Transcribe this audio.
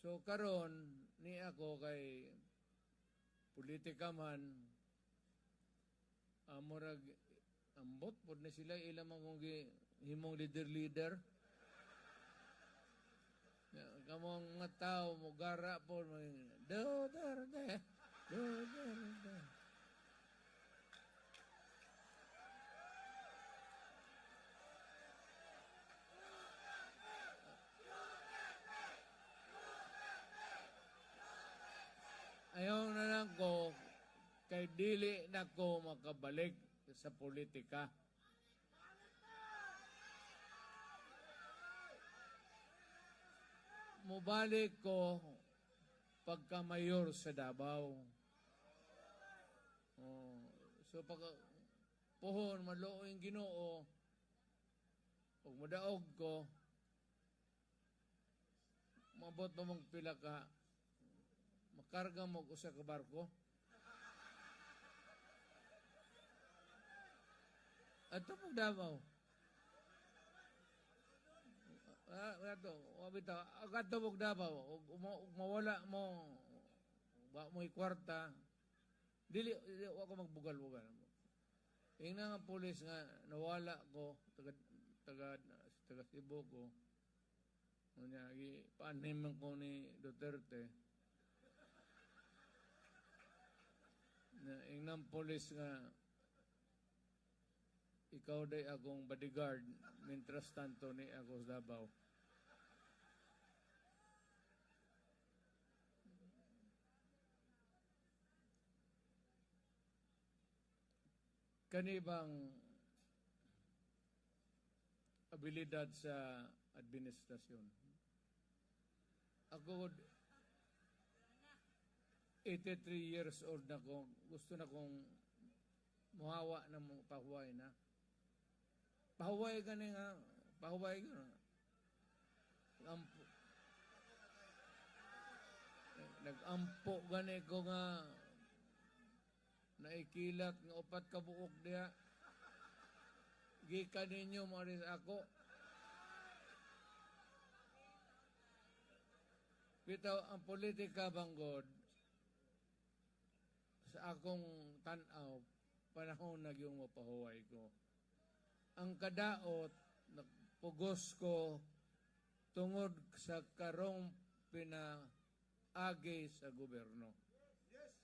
So karon ni ako kay politika man murag ambot pod na sila ilang mga himong leader. Kamong mga tao mo gara po Duterte. Ayaw na lang ko kay dili na ko makabalik sa politika. Mubalik ko pagka mayor sa Davao. So pag puhon maluoy Ginoo ug modaog ko mabot pa mong pila ka makarga mo usa ka barko. Ato pag Davao. Ato pag Davao. Mawala mo, ba mo'y kwarta. Dili ako magbugal-bugal. Yung nga pulis nga, nawala ko, taga Cebu ko. Paaniman ko ni Duterte. Yung nga pulis nga, ikaw day akong bodyguard, mintras tanto ni ako sa Davao. Kanibang abilidad sa administrasyon. Ako 83 years old na ko, gusto na kong muhawa na mong pahuway na. Pahuway gani nga, pahuway gani. Nag-ampo gani ko nga naikilat nga upat ka buok diha. Gikan ninyo maris ako. Bitaw ang politika banggod sa akong tanaw panahon nagyong mapahuway ko. Ang kadaot nagpugos ko tungod sa karong pinaagi sa gobyerno. Yes.